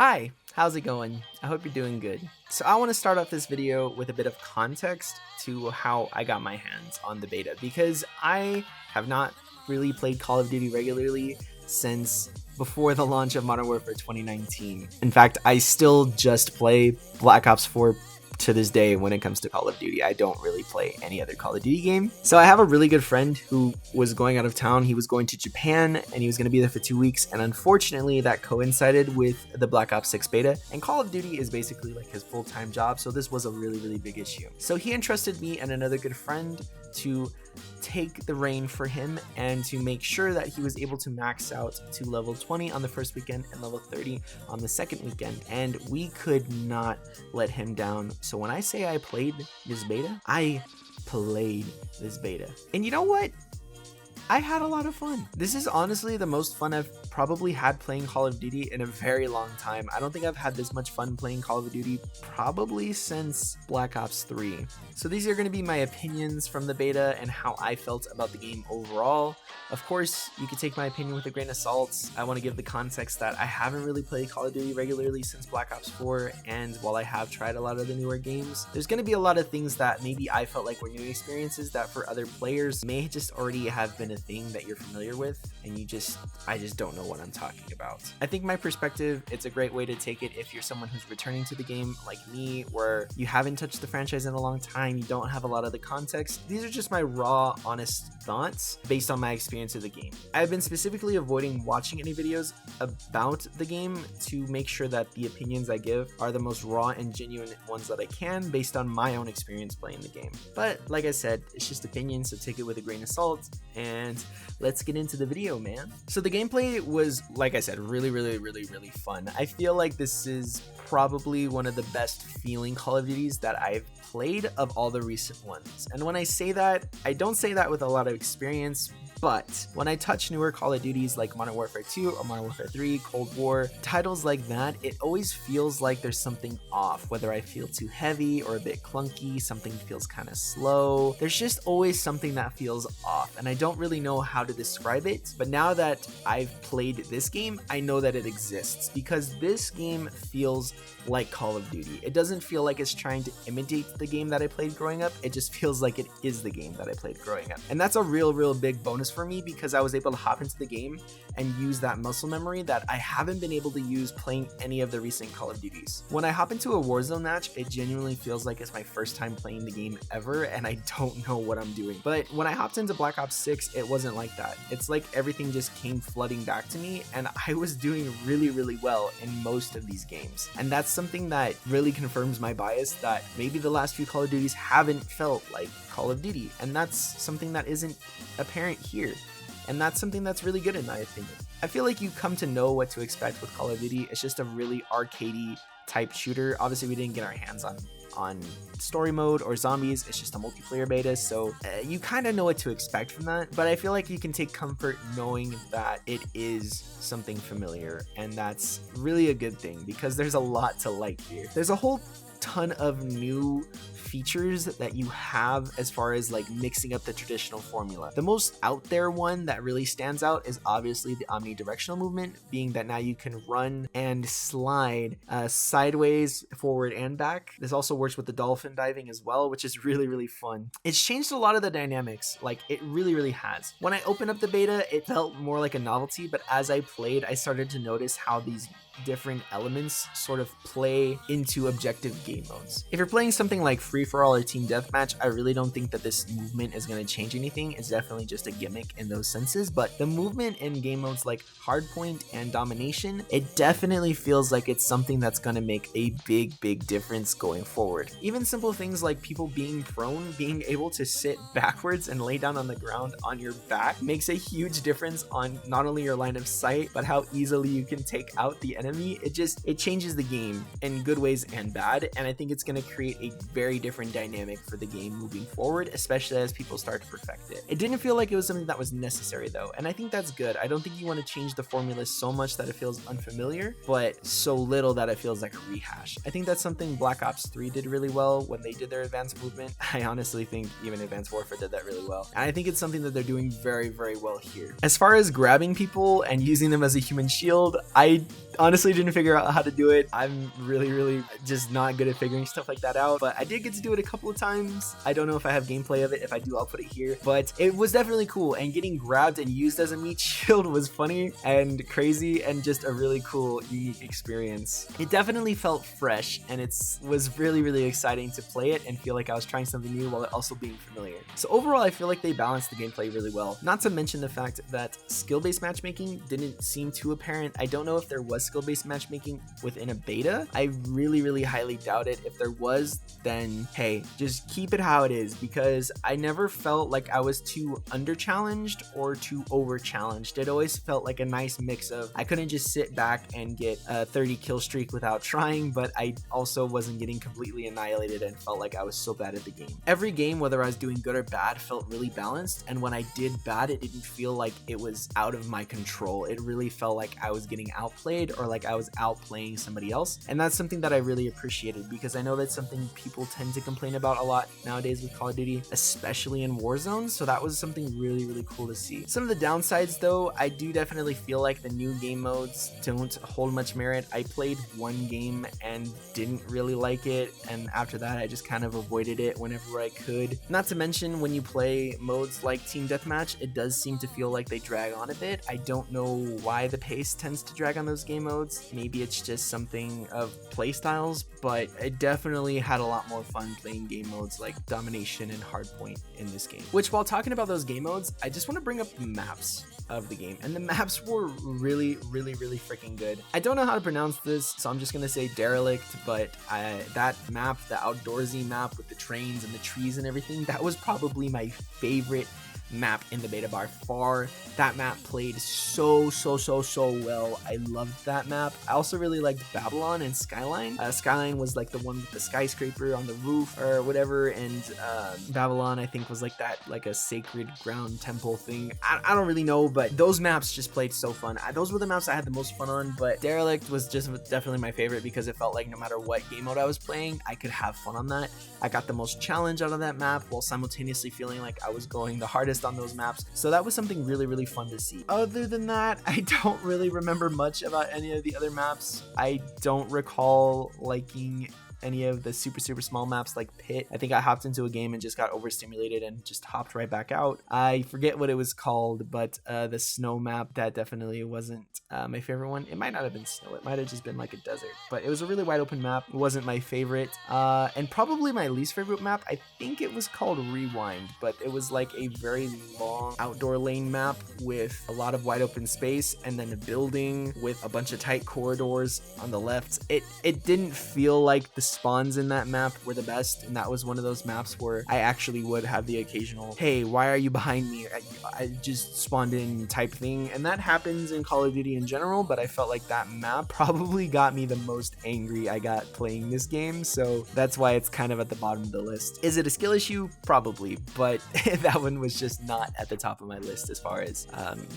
Hi, how's it going? I hope you're doing good. So I want to start off this video with a bit of context to how I got my hands on the beta, because I have not really played Call of Duty regularly since before the launch of Modern Warfare 2019. In fact, I still just play Black Ops 4 to this day. When it comes to Call of Duty, I don't really play any other Call of Duty game. So I have a really good friend who was going out of town. He was going to Japan and he was going to be there for 2 weeks, and unfortunately that coincided with the Black Ops 6 beta, and Call of Duty is basically like his full-time job, so this was a really big issue. So he entrusted me and another good friend to take the reign for him and to make sure that he was able to max out to level 20 on the first weekend and level 30 on the second weekend, and we could not let him down. So when I say I played this beta, I played this beta. And you know what? I had a lot of fun. This is honestly the most fun I've probably had playing Call of Duty in a very long time. I don't think I've had this much fun playing Call of Duty probably since Black Ops 3. So these are going to be my opinions from the beta and how I felt about the game overall. Of course, you can take my opinion with a grain of salt. I want to give the context that I haven't really played Call of Duty regularly since Black Ops 4, and while I have tried a lot of the newer games, there's going to be a lot of things that maybe I felt like were new experiences that for other players may just already have been a thing that you're familiar with, and I just don't know what I'm talking about. I think my perspective, it's a great way to take it if you're someone who's returning to the game like me, where you haven't touched the franchise in a long time, you don't have a lot of the context. These are just my raw, honest thoughts based on my experience of the game. I've been specifically avoiding watching any videos about the game to make sure that the opinions I give are the most raw and genuine ones that I can based on my own experience playing the game. But like I said, it's just opinions, so take it with a grain of salt, and let's get into the video, man. So the gameplay was, like I said, really fun. I feel like this is probably one of the best feeling Call of Duties that I've played of all the recent ones. And when I say that, I don't say that with a lot of experience, but when I touch newer Call of Duties like Modern Warfare 2 or Modern Warfare 3, Cold War, titles like that, it always feels like there's something off, whether I feel too heavy or a bit clunky, something feels kind of slow. There's just always something that feels off, and I don't really know how to describe it, but now that I've played this game, I know that it exists, because this game feels like Call of Duty. It doesn't feel like it's trying to imitate the game that I played growing up. It just feels like it is the game that I played growing up. And that's a real big bonus for me, because I was able to hop into the game and use that muscle memory that I haven't been able to use playing any of the recent Call of Duties. When I hop into a Warzone match, it genuinely feels like it's my first time playing the game ever, and I don't know what I'm doing. But when I hopped into Black Ops 6, it wasn't like that. It's like everything just came flooding back to me, and I was doing really well in most of these games. And that's something that really confirms my bias that maybe the last few Call of Duties haven't felt like Call of Duty, and that's something that isn't apparent here. And that's something that's really good in my opinion. I feel like you come to know what to expect with Call of Duty. It's just a really arcadey type shooter. Obviously, we didn't get our hands on story mode or zombies. It's just a multiplayer beta, so you kind of know what to expect from that. But I feel like you can take comfort knowing that it is something familiar, and that's really a good thing, because there's a lot to like here. There's a whole ton of new features that you have as far as like mixing up the traditional formula. The most out there one that really stands out is obviously the omnidirectional movement, being that now you can run and slide sideways, forward, and back. This also works with the dolphin diving as well, which is really fun. It's changed a lot of the dynamics, like it really has. When I opened up the beta, it felt more like a novelty, but as I played, I started to notice how these different elements sort of play into objective game modes. If you're playing something like free-for-all or team deathmatch, I really don't think that this movement is going to change anything. It's definitely just a gimmick in those senses, but the movement in game modes like hardpoint and domination, it definitely feels like it's something that's going to make a big difference going forward. Even simple things like people being prone, being able to sit backwards and lay down on the ground on your back makes a huge difference on not only your line of sight, but how easily you can take out the enemy. It changes the game in good ways and bad, and I think it's going to create a very different dynamic for the game moving forward, especially as people start to perfect it. It didn't feel like it was something that was necessary though, and I think that's good. I don't think you want to change the formula so much that it feels unfamiliar, but so little that it feels like a rehash. I think that's something Black Ops 3 did really well when they did their advanced movement. I honestly think even Advanced Warfare did that really well, and I think it's something that they're doing very well here. As far as grabbing people and using them as a human shield, I honestly didn't figure out how to do it. I'm really just not good at figuring stuff like that out, but I did get to do it a couple of times. I don't know if I have gameplay of it. If I do, I'll put it here, but it was definitely cool, and getting grabbed and used as a meat shield was funny and crazy and just a really cool, unique experience. It definitely felt fresh, and it was really exciting to play it and feel like I was trying something new while also being familiar. So overall, I feel like they balanced the gameplay really well. Not to mention the fact that skill-based matchmaking didn't seem too apparent. I don't know if there was skill-based matchmaking within a beta. I really highly doubt it. If there was, then hey, just keep it how it is, because I never felt like I was too under-challenged or too over-challenged. It always felt like a nice mix of, I couldn't just sit back and get a 30 kill streak without trying, but I also wasn't getting completely annihilated and felt like I was so bad at the game. Every game, whether I was doing good or bad, felt really balanced, and when I did bad, it didn't feel like it was out of my control. It really felt like I was getting outplayed or like I was outplaying somebody else, and that's something that I really appreciated, because I know that's something people tend to complain about a lot nowadays with Call of Duty, especially in Warzone, so that was something really cool to see. Some of the downsides though, I do definitely feel like the new game modes don't hold much merit. I played one game and didn't really like it, and after that I just kind of avoided it whenever I could. Not to mention, when you play modes like Team Deathmatch, it does seem to feel like they drag on a bit. I don't know why the pace tends to drag on those game modes. Maybe it's just something of playstyles, but I definitely had a lot more fun playing game modes like Domination and Hardpoint in this game. Which, while talking about those game modes, I just want to bring up the maps of the game, and the maps were really freaking good. I don't know how to pronounce this, so I'm just gonna say Derelict, but that map, the outdoorsy map with the trains and the trees and everything, that was probably my favorite map in the beta by far. That map played so well. I loved that map. I also really liked Babylon and Skyline. Skyline was like the one with the skyscraper on the roof or whatever, and Babylon I think was like that, like a sacred ground temple thing. I don't really know, but those maps just played so fun. Those were the maps I had the most fun on, but Derelict was just definitely my favorite, because it felt like no matter what game mode I was playing, I could have fun on that. I got the most challenge out of that map while simultaneously feeling like I was going the hardest on those maps, so that was something really fun to see. Other than that, I don't really remember much about any of the other maps. I don't recall liking any of the super small maps like Pit. I think I hopped into a game and just got overstimulated and just hopped right back out. I forget what it was called, but the snow map, that definitely wasn't my favorite one. It might not have been snow, it might have just been like a desert, but it was a really wide open map. It wasn't my favorite, and probably my least favorite map, I think it was called Rewind, but it was like a very long outdoor lane map with a lot of wide open space, and then a building with a bunch of tight corridors on the left. It didn't feel like the spawns in that map were the best, and that was one of those maps where I actually would have the occasional, hey, why are you behind me? I just spawned in type thing, and that happens in Call of Duty in general, but I felt like that map probably got me the most angry I got playing this game, so that's why it's kind of at the bottom of the list. Is it a skill issue? Probably, but that one was just not at the top of my list as far as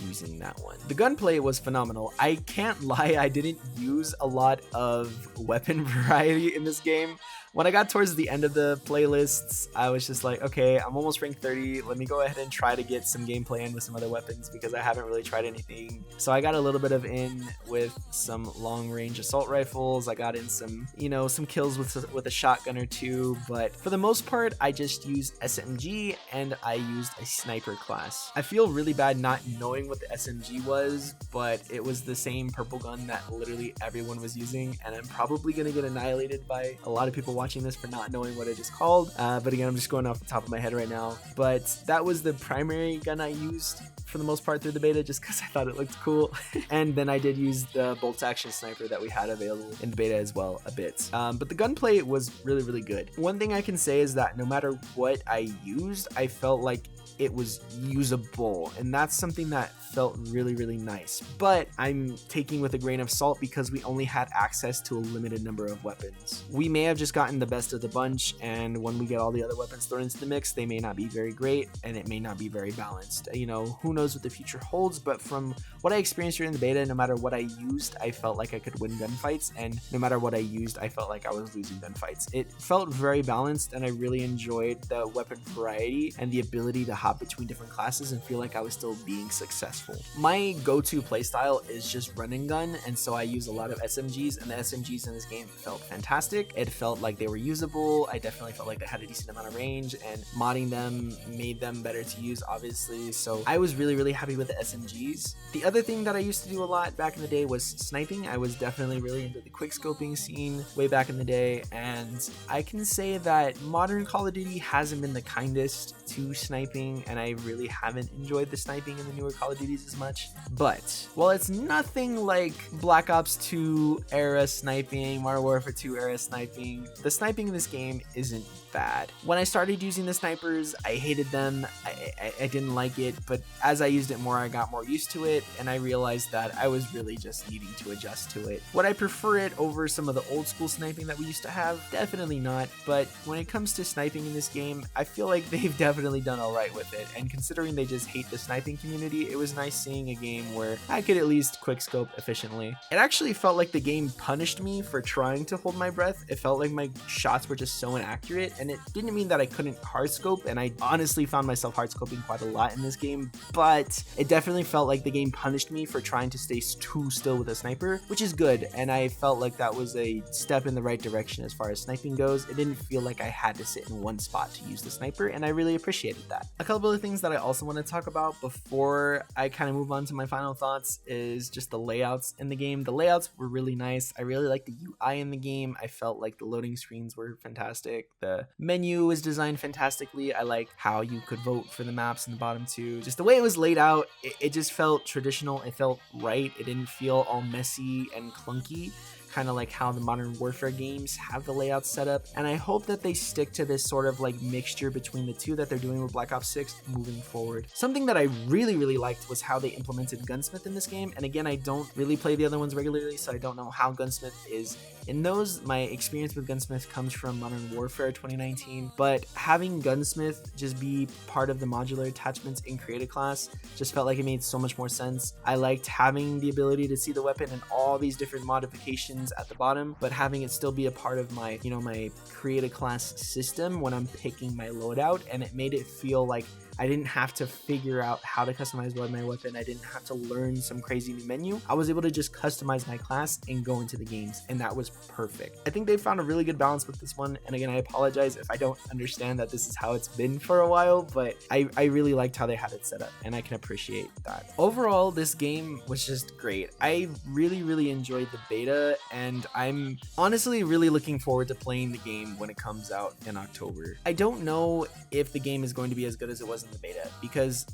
using that one. The gunplay was phenomenal. I can't lie, I didn't use a lot of weapon variety in this game. When I got towards the end of the playlists, I was just like, okay, I'm almost rank 30. Let me go ahead and try to get some gameplay in with some other weapons, because I haven't really tried anything. So I got a little bit of in with some long range assault rifles. I got in some, some kills with a shotgun or two, but for the most part, I just used SMG and I used a sniper class. I feel really bad not knowing what the SMG was, but it was the same purple gun that literally everyone was using, and I'm probably gonna get annihilated by a lot of people watching this for not knowing what it is called, but again, I'm just going off the top of my head right now. But that was the primary gun I used for the most part through the beta, just because I thought it looked cool. And then I did use the bolt action sniper that we had available in the beta as well a bit, but the gunplay was really good. One thing I can say is that no matter what I used, I felt like it was usable, and that's something that felt really nice. But I'm taking with a grain of salt, because we only had access to a limited number of weapons. We may have just gotten the best of the bunch, and when we get all the other weapons thrown into the mix, they may not be very great, and it may not be very balanced. Who knows knows what the future holds, but from what I experienced during the beta, no matter what I used, I felt like I could win gunfights, and no matter what I used, I felt like I was losing gunfights. It felt very balanced, and I really enjoyed the weapon variety and the ability to hop between different classes and feel like I was still being successful. My go-to playstyle is just run and gun, and so I use a lot of SMGs, and the SMGs in this game felt fantastic. It felt like they were usable. I definitely felt like they had a decent amount of range, and modding them made them better to use, obviously. So I was really happy with the SMGs. The other thing that I used to do a lot back in the day was sniping. I was definitely really into the quickscoping scene way back in the day, and I can say that modern Call of Duty hasn't been the kindest to sniping, and I really haven't enjoyed the sniping in the newer Call of Duties as much. But while it's nothing like Black Ops 2 era sniping, Modern Warfare 2 era sniping, the sniping in this game isn't bad. When I started using the snipers, I hated them. I didn't like it, but as I used it more, I got more used to it, and I realized that I was really just needing to adjust to it. Would I prefer it over some of the old school sniping that we used to have? Definitely not, but when it comes to sniping in this game, I feel like they've definitely done alright with it, and considering they just hate the sniping community, it was nice seeing a game where I could at least quickscope efficiently. It actually felt like the game punished me for trying to hold my breath. It felt like my shots were just so inaccurate, and it didn't mean that I couldn't hardscope, and I honestly found myself hardscoping quite a lot in this game, but it definitely felt like the game punished me for trying to stay too still with a sniper, which is good, and I felt like that was a step in the right direction as far as sniping goes. It didn't feel like I had to sit in one spot to use the sniper, and I really appreciated that. A couple of things that I also want to talk about before I kind of move on to my final thoughts is just the layouts in the game. The layouts were really nice. I really liked the UI in the game. I felt like the loading screens were fantastic. The menu was designed fantastically. I like how you could vote for the maps in the bottom too. Just the way it was laid out, it just felt traditional. It felt right. It didn't feel all messy and clunky, kind of like how the Modern Warfare games have the layouts set up, and I hope that they stick to this sort of like mixture between the two that they're doing with Black Ops 6 moving forward. Something that I really liked was how they implemented Gunsmith in this game, and again, I don't really play the other ones regularly, so I don't know how Gunsmith is in those. My experience with Gunsmith comes from Modern Warfare 2019, but having Gunsmith just be part of the modular attachments in Create a Class just felt like it made so much more sense. I liked having the ability to see the weapon and all these different modifications at the bottom, but having it still be a part of my, my Create a Class system when I'm picking my loadout, and it made it feel like I didn't have to figure out how to customize my weapon. I didn't have to learn some crazy new menu. I was able to just customize my class and go into the games, and that was perfect. I think they found a really good balance with this one, and again, I apologize if I don't understand that this is how it's been for a while, but I really liked how they had it set up, and I can appreciate that. Overall, this game was just great. I really enjoyed the beta, and I'm honestly really looking forward to playing the game when it comes out in October. I don't know if the game is going to be as good as it was in the beta, because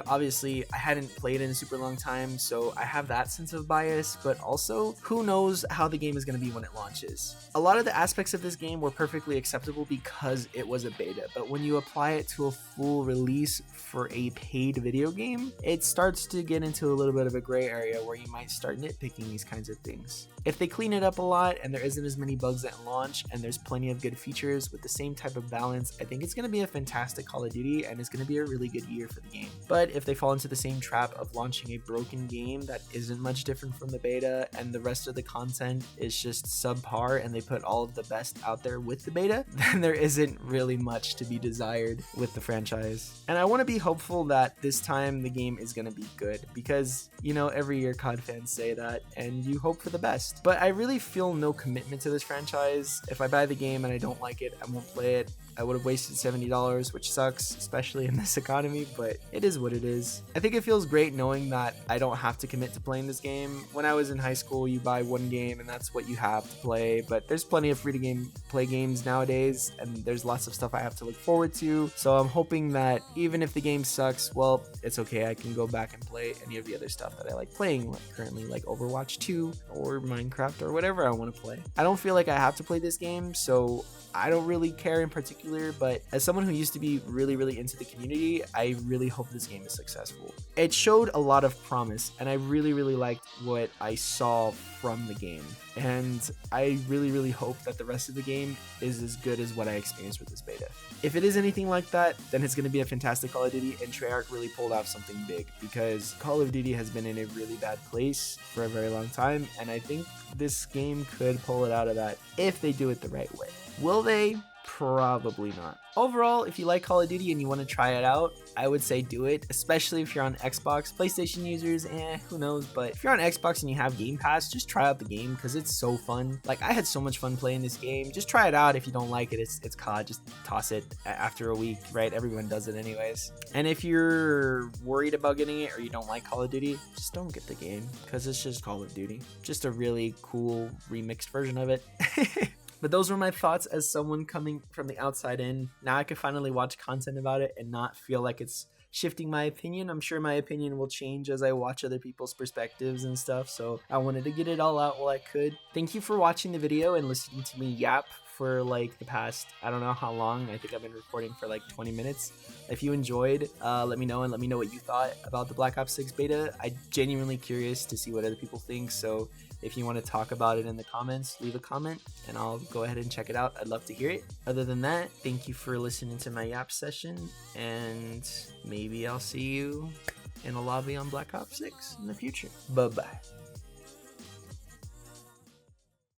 obviously I hadn't played in a super long time, so I have that sense of bias, but also who knows how the game is going to be when it launches. A lot of the aspects of this game were perfectly acceptable because it was a beta, but when you apply it to a full release for a paid video game, it starts to get into a little bit of a gray area where you might start nitpicking these kinds of things. If they clean it up a lot and there isn't as many bugs at launch and there's plenty of good features with the same type of balance, I think it's going to be a fantastic Call of Duty, and it's going to be a really good year for the game. But if they fall into the same trap of launching a broken game that isn't much different from the beta, and the rest of the content is just subpar, and they put all of the best out there with the beta, then there isn't really much to be desired with the franchise. And I want to be hopeful that this time the game is going to be good, because every year COD fans say that, and you hope for the best. But I really feel no commitment to this franchise. If I buy the game and I don't like it, I won't play it. I would have wasted $70, which sucks, especially in this economy, but it is what it is. I think it feels great knowing that I don't have to commit to playing this game. When I was in high school, you buy one game and that's what you have to play, but there's plenty of free-to-play games nowadays, and there's lots of stuff I have to look forward to, so I'm hoping that even if the game sucks, well, it's okay. I can go back and play any of the other stuff that I like playing currently, like Overwatch 2 or Minecraft or whatever I want to play. I don't feel like I have to play this game, so I don't really care in particular, but as someone who used to be really into the community, I really hope hope this game is successful. It showed a lot of promise, and I really liked what I saw from the game, and I really hope that the rest of the game is as good as what I experienced with this beta. If it is anything like that, then it's going to be a fantastic Call of Duty, and Treyarch really pulled off something big, because Call of Duty has been in a really bad place for a very long time, and I think this game could pull it out of that if they do it the right way. Will they? Probably not. Overall, if you like Call of Duty and you want to try it out, I would say do it, especially if you're on Xbox. PlayStation users, who knows, but if you're on Xbox and you have Game Pass, just try out the game because it's so fun. Like, I had so much fun playing this game. Just try it out. If you don't like it, it's COD, just toss it after a week, right? Everyone does it anyways. And if you're worried about getting it or you don't like Call of Duty, just don't get the game because it's just Call of Duty. Just a really cool remixed version of it. But those were my thoughts as someone coming from the outside in. Now I can finally watch content about it and not feel like it's shifting my opinion. I'm sure my opinion will change as I watch other people's perspectives and stuff, so I wanted to get it all out while I could. Thank you for watching the video and listening to me yap for like the past, I don't know how long. I think I've been recording for like 20 minutes. If you enjoyed, let me know, and let me know what you thought about the Black Ops 6 beta. I'm genuinely curious to see what other people think, so if you want to talk about it in the comments, leave a comment and I'll go ahead and check it out. I'd love to hear it. Other than that, thank you for listening to my yap session, and maybe I'll see you in a lobby on Black Ops 6 in the future. Bye-bye.